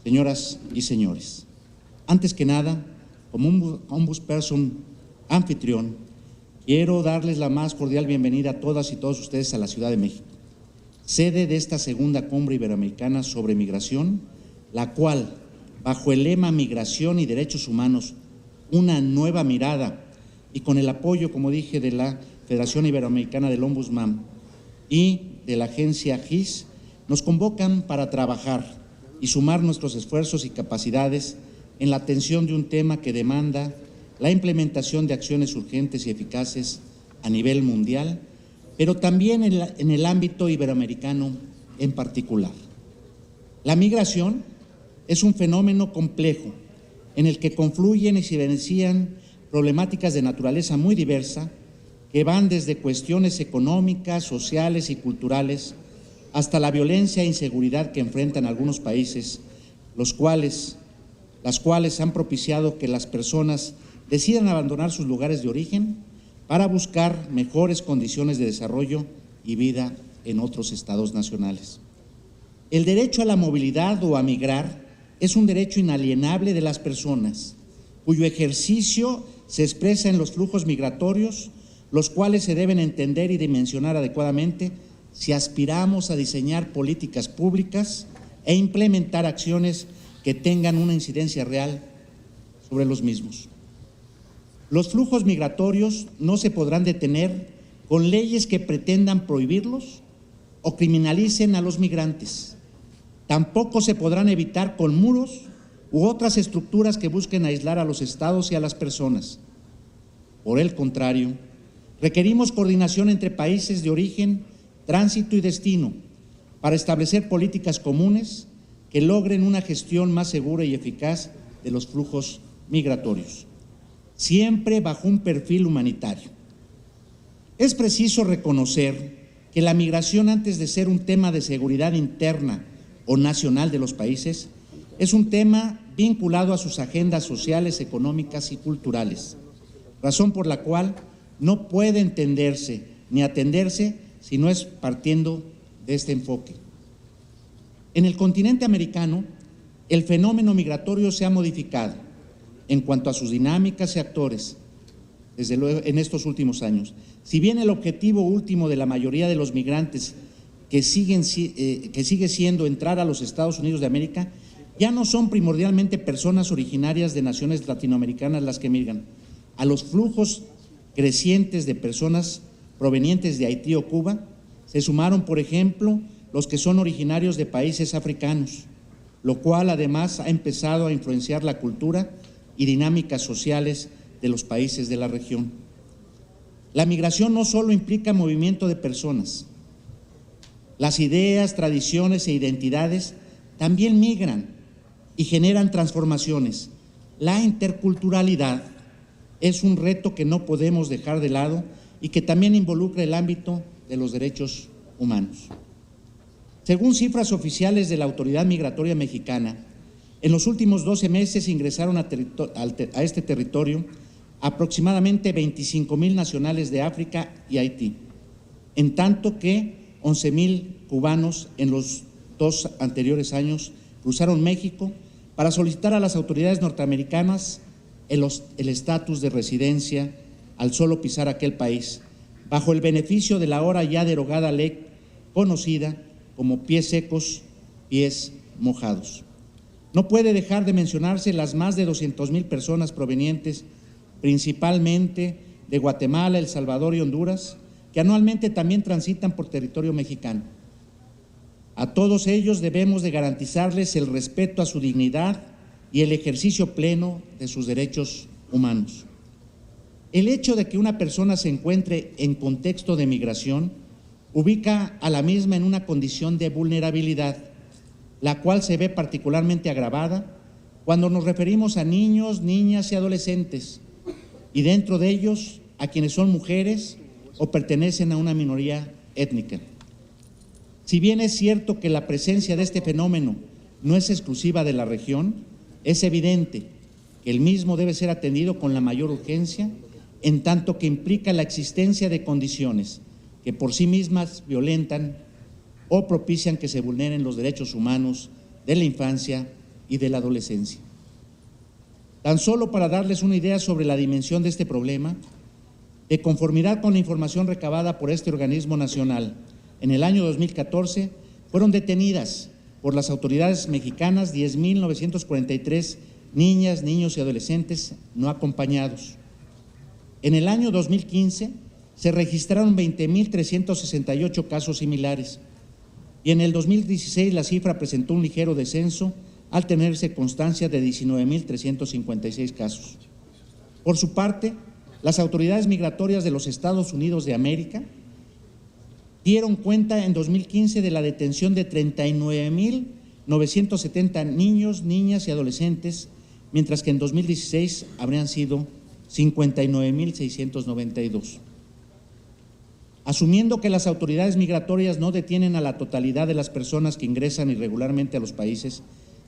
señoras y señores. Antes que nada, como un ombudsperson anfitrión, quiero darles la más cordial bienvenida a todas y todos ustedes a la Ciudad de México, sede de esta segunda Cumbre Iberoamericana sobre Migración, la cual, bajo el lema Migración y Derechos Humanos, una nueva mirada, y con el apoyo, como dije, de la Federación Iberoamericana del Ombudsman y de la agencia GIS, nos convocan para trabajar y sumar nuestros esfuerzos y capacidades en la atención de un tema que demanda la implementación de acciones urgentes y eficaces a nivel mundial, pero también en el ámbito iberoamericano en particular. La migración es un fenómeno complejo en el que confluyen y se evidencian problemáticas de naturaleza muy diversa que van desde cuestiones económicas, sociales y culturales hasta la violencia e inseguridad que enfrentan algunos países, las cuales han propiciado que las personas decidan abandonar sus lugares de origen para buscar mejores condiciones de desarrollo y vida en otros estados nacionales. El derecho a la movilidad o a migrar es un derecho inalienable de las personas, cuyo ejercicio se expresa en los flujos migratorios, los cuales se deben entender y dimensionar adecuadamente si aspiramos a diseñar políticas públicas e implementar acciones que tengan una incidencia real sobre los mismos. Los flujos migratorios no se podrán detener con leyes que pretendan prohibirlos o criminalicen a los migrantes. Tampoco se podrán evitar con muros u otras estructuras que busquen aislar a los estados y a las personas. Por el contrario, requerimos coordinación entre países de origen, tránsito y destino para establecer políticas comunes que logren una gestión más segura y eficaz de los flujos migratorios, siempre bajo un perfil humanitario. Es preciso reconocer que la migración, antes de ser un tema de seguridad interna o nacional de los países, es un tema vinculado a sus agendas sociales, económicas y culturales, razón por la cual no puede entenderse ni atenderse si no es partiendo de este enfoque. En el continente americano, el fenómeno migratorio se ha modificado en cuanto a sus dinámicas y actores, desde luego en estos últimos años. Si bien el objetivo último de la mayoría de los migrantes que sigue siendo entrar a los Estados Unidos de América, ya no son primordialmente personas originarias de naciones latinoamericanas las que migran. A los flujos crecientes de personas provenientes de Haití o Cuba se sumaron, por ejemplo, los que son originarios de países africanos, lo cual además ha empezado a influenciar la cultura y dinámicas sociales de los países de la región. La migración no solo implica movimiento de personas, las ideas, tradiciones e identidades también migran y generan transformaciones. La interculturalidad es un reto que no podemos dejar de lado y que también involucra el ámbito de los derechos humanos. Según cifras oficiales de la Autoridad Migratoria Mexicana, en los últimos 12 meses ingresaron a este territorio aproximadamente 25,000 nacionales de África y Haití, en tanto que 11,000 cubanos en los 2 anteriores años cruzaron México para solicitar a las autoridades norteamericanas el estatus de residencia al solo pisar aquel país, bajo el beneficio de la ahora ya derogada ley conocida como pies secos, pies mojados. No puede dejar de mencionarse las más de 200,000 personas provenientes principalmente de Guatemala, El Salvador y Honduras, que anualmente también transitan por territorio mexicano. A todos ellos debemos de garantizarles el respeto a su dignidad y el ejercicio pleno de sus derechos humanos. El hecho de que una persona se encuentre en contexto de migración ubica a la misma en una condición de vulnerabilidad, la cual se ve particularmente agravada cuando nos referimos a niños, niñas y adolescentes, y dentro de ellos a quienes son mujeres o pertenecen a una minoría étnica. Si bien es cierto que la presencia de este fenómeno no es exclusiva de la región, es evidente que el mismo debe ser atendido con la mayor urgencia, en tanto que implica la existencia de condiciones que por sí mismas violentan o propician que se vulneren los derechos humanos de la infancia y de la adolescencia. Tan solo para darles una idea sobre la dimensión de este problema, de conformidad con la información recabada por este organismo nacional, en el año 2014 fueron detenidas por las autoridades mexicanas 10.943 niñas, niños y adolescentes no acompañados. En el año 2015 se registraron 20.368 casos similares y en el 2016 la cifra presentó un ligero descenso al tenerse constancia de 19.356 casos. Por su parte, las autoridades migratorias de los Estados Unidos de América dieron cuenta en 2015 de la detención de 39.970 niños, niñas y adolescentes, mientras que en 2016 habrían sido 59.692. Asumiendo que las autoridades migratorias no detienen a la totalidad de las personas que ingresan irregularmente a los países,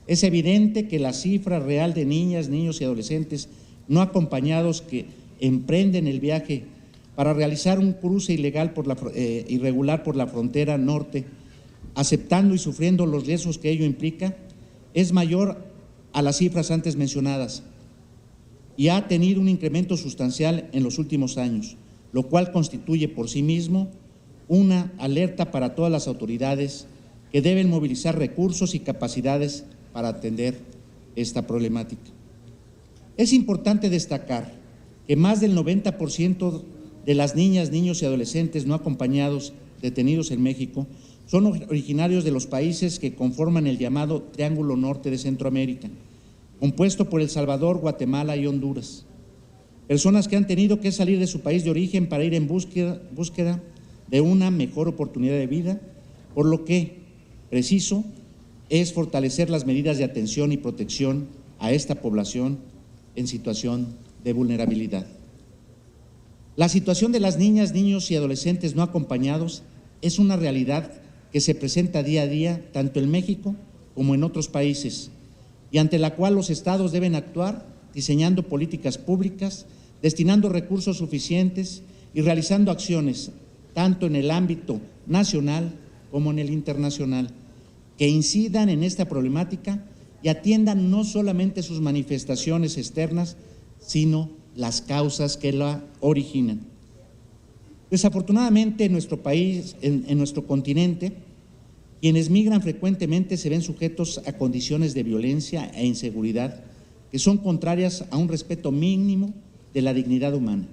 es evidente que la cifra real de niñas, niños y adolescentes no acompañados que emprenden el viaje para realizar un cruce irregular por la frontera norte, aceptando y sufriendo los riesgos que ello implica, es mayor a las cifras antes mencionadas y ha tenido un incremento sustancial en los últimos años, lo cual constituye por sí mismo una alerta para todas las autoridades que deben movilizar recursos y capacidades para atender esta problemática. Es importante destacar que más del 90% de las niñas, niños y adolescentes no acompañados detenidos en México son originarios de los países que conforman el llamado Triángulo Norte de Centroamérica, compuesto por El Salvador, Guatemala y Honduras. Personas que han tenido que salir de su país de origen para ir en búsqueda de una mejor oportunidad de vida, por lo que preciso es fortalecer las medidas de atención y protección a esta población en situación de vulnerabilidad. La situación de las niñas, niños y adolescentes no acompañados es una realidad que se presenta día a día tanto en México como en otros países y ante la cual los estados deben actuar diseñando políticas públicas, destinando recursos suficientes y realizando acciones tanto en el ámbito nacional como en el internacional que incidan en esta problemática y atiendan no solamente sus manifestaciones externas, sino las causas que la originan. Desafortunadamente en nuestro país, en nuestro continente, quienes migran frecuentemente se ven sujetos a condiciones de violencia e inseguridad que son contrarias a un respeto mínimo de la dignidad humana.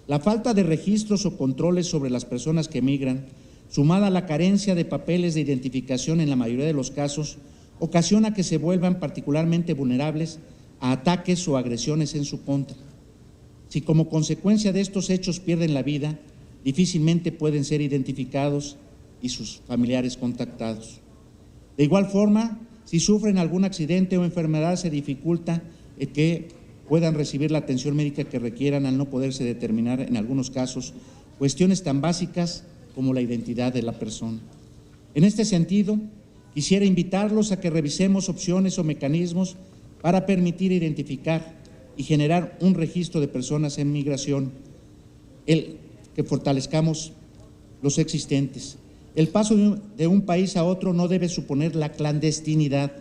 La falta de registros o controles sobre las personas que migran, sumada a la carencia de papeles de identificación en la mayoría de los casos, ocasiona que se vuelvan particularmente vulnerables a ataques o agresiones en su contra. Si como consecuencia de estos hechos pierden la vida, difícilmente pueden ser identificados y sus familiares contactados. De igual forma, si sufren algún accidente o enfermedad, se dificulta que puedan recibir la atención médica que requieran al no poderse determinar, en algunos casos, cuestiones tan básicas como la identidad de la persona. En este sentido, quisiera invitarlos a que revisemos opciones o mecanismos para permitir identificar y generar un registro de personas en migración, que fortalezcamos los existentes. El paso de un país a otro no debe suponer la clandestinidad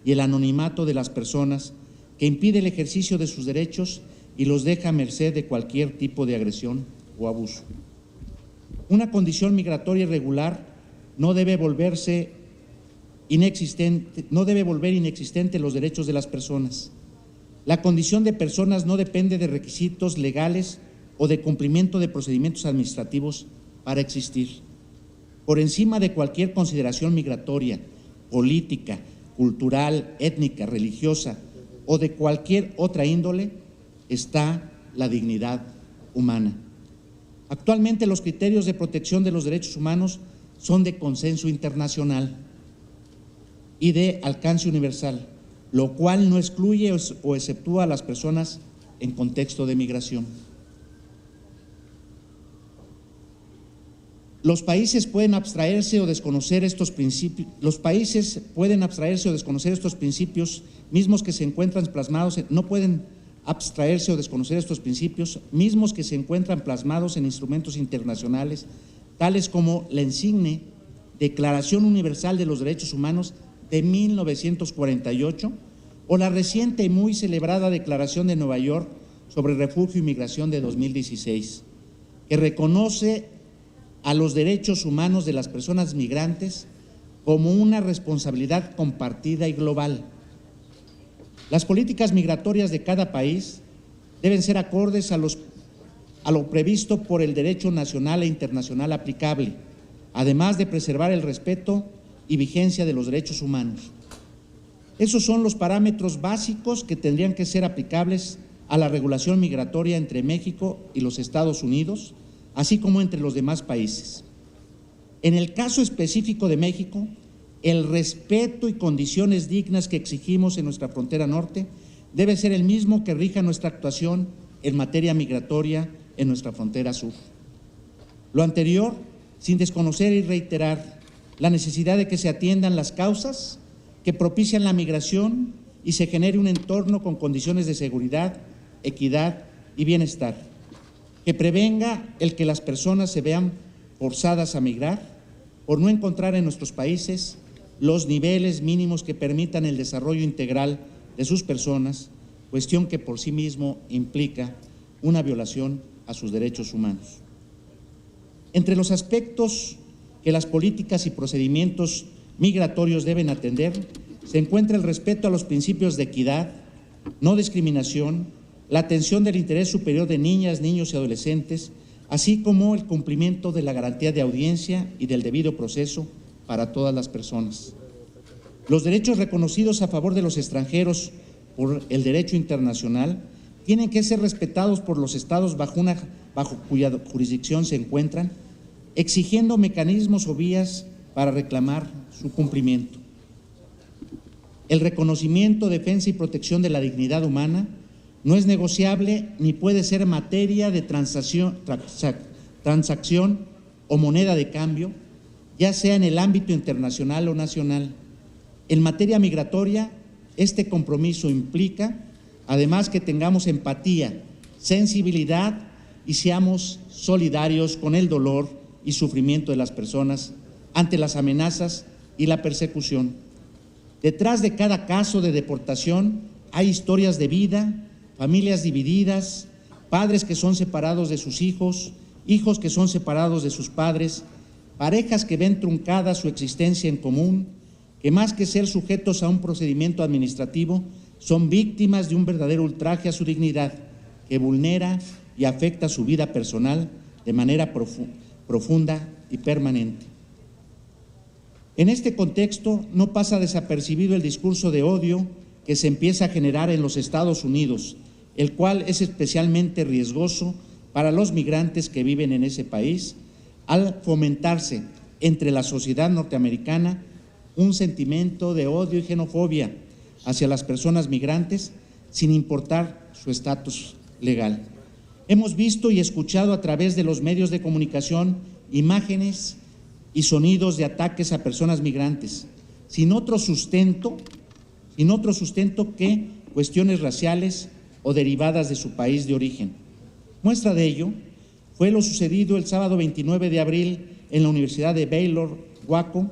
y el anonimato de las personas que impide el ejercicio de sus derechos y los deja a merced de cualquier tipo de agresión o abuso. Una condición migratoria irregular no debe volver inexistente los derechos de las personas. La condición de personas no depende de requisitos legales o de cumplimiento de procedimientos administrativos para existir. Por encima de cualquier consideración migratoria, política, cultural, étnica, religiosa o de cualquier otra índole, está la dignidad humana. Actualmente los criterios de protección de los derechos humanos son de consenso internacional y de alcance universal, lo cual no excluye o exceptúa a las personas en contexto de migración. Los países pueden abstraerse o desconocer estos principios. Mismos que se encuentran plasmados en instrumentos internacionales, tales como la insigne Declaración Universal de los Derechos Humanos de 1948 o la reciente y muy celebrada Declaración de Nueva York sobre Refugio y Migración de 2016, que reconoce a los derechos humanos de las personas migrantes como una responsabilidad compartida y global. Las políticas migratorias de cada país deben ser acordes a lo previsto por el derecho nacional e internacional aplicable, además de preservar el respeto y vigencia de los derechos humanos. Esos son los parámetros básicos que tendrían que ser aplicables a la regulación migratoria entre México y los Estados Unidos, así como entre los demás países. En el caso específico de México, el respeto y condiciones dignas que exigimos en nuestra frontera norte debe ser el mismo que rija nuestra actuación en materia migratoria en nuestra frontera sur. Lo anterior, sin desconocer y reiterar la necesidad de que se atiendan las causas que propician la migración y se genere un entorno con condiciones de seguridad, equidad y bienestar, que prevenga el que las personas se vean forzadas a migrar por no encontrar en nuestros países los niveles mínimos que permitan el desarrollo integral de sus personas, cuestión que por sí mismo implica una violación a sus derechos humanos. Entre los aspectos que las políticas y procedimientos migratorios deben atender se encuentra el respeto a los principios de equidad, no discriminación, la atención del interés superior de niñas, niños y adolescentes, así como el cumplimiento de la garantía de audiencia y del debido proceso para todas las personas. Los derechos reconocidos a favor de los extranjeros por el derecho internacional tienen que ser respetados por los estados bajo cuya jurisdicción se encuentran, exigiendo mecanismos o vías para reclamar su cumplimiento. El reconocimiento, defensa y protección de la dignidad humana no es negociable ni puede ser materia de transacción o moneda de cambio, ya sea en el ámbito internacional o nacional. En materia migratoria, este compromiso implica, además, que tengamos empatía, sensibilidad y seamos solidarios con el dolor y sufrimiento de las personas ante las amenazas y la persecución. Detrás de cada caso de deportación hay historias de vida, familias divididas, padres que son separados de sus hijos, hijos que son separados de sus padres, parejas que ven truncada su existencia en común, que más que ser sujetos a un procedimiento administrativo, son víctimas de un verdadero ultraje a su dignidad que vulnera y afecta su vida personal de manera profunda y permanente. En este contexto no pasa desapercibido el discurso de odio que se empieza a generar en los Estados Unidos, el cual es especialmente riesgoso para los migrantes que viven en ese país, al fomentarse entre la sociedad norteamericana un sentimiento de odio y xenofobia hacia las personas migrantes sin importar su estatus legal. Hemos visto y escuchado a través de los medios de comunicación imágenes y sonidos de ataques a personas migrantes, sin otro sustento que cuestiones raciales o derivadas de su país de origen. Muestra de ello fue lo sucedido el sábado 29 de abril en la Universidad de Baylor, Waco,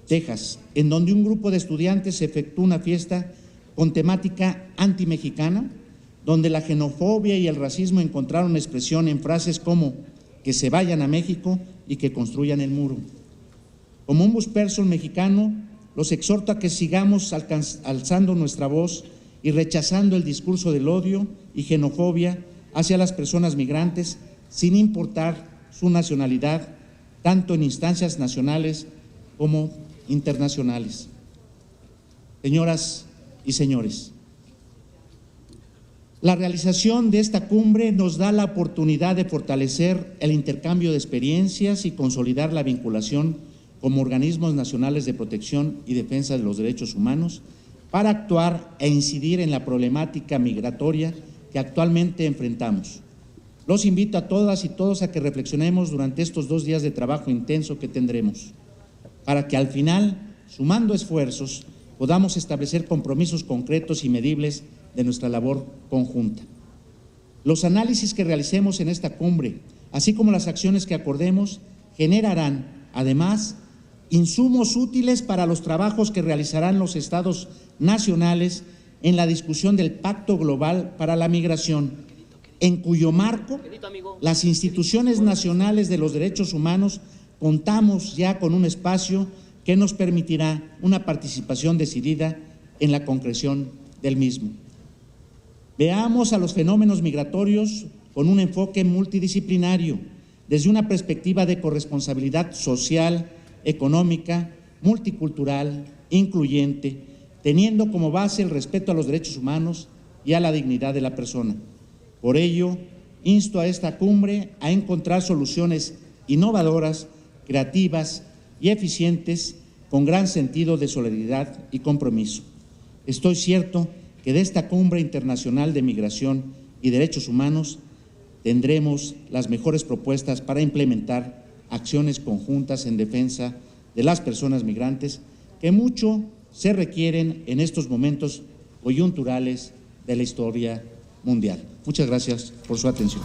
Texas, en donde un grupo de estudiantes efectuó una fiesta con temática antimexicana, donde la xenofobia y el racismo encontraron expresión en frases como que se vayan a México y que construyan el muro. Como ombudsperson mexicano, los exhorto a que sigamos alzando nuestra voz y rechazando el discurso del odio y xenofobia hacia las personas migrantes, sin importar su nacionalidad, tanto en instancias nacionales como internacionales. Señoras y señores, la realización de esta cumbre nos da la oportunidad de fortalecer el intercambio de experiencias y consolidar la vinculación como organismos nacionales de protección y defensa de los derechos humanos para actuar e incidir en la problemática migratoria que actualmente enfrentamos. Los invito a todas y todos a que reflexionemos durante estos 2 días de trabajo intenso que tendremos, para que al final, sumando esfuerzos, podamos establecer compromisos concretos y medibles de nuestra labor conjunta. Los análisis que realicemos en esta cumbre, así como las acciones que acordemos, generarán, además, insumos útiles para los trabajos que realizarán los estados nacionales en la discusión del Pacto Global para la Migración, en cuyo marco las instituciones nacionales de los derechos humanos contamos ya con un espacio que nos permitirá una participación decidida en la concreción del mismo. Veamos a los fenómenos migratorios con un enfoque multidisciplinario, desde una perspectiva de corresponsabilidad social, económica, multicultural, incluyente, teniendo como base el respeto a los derechos humanos y a la dignidad de la persona. Por ello, insto a esta cumbre a encontrar soluciones innovadoras, creativas y eficientes con gran sentido de solidaridad y compromiso. Estoy cierto que de esta cumbre internacional de migración y derechos humanos tendremos las mejores propuestas para implementar acciones conjuntas en defensa de las personas migrantes que mucho se requieren en estos momentos coyunturales de la historia mundial. Muchas gracias por su atención.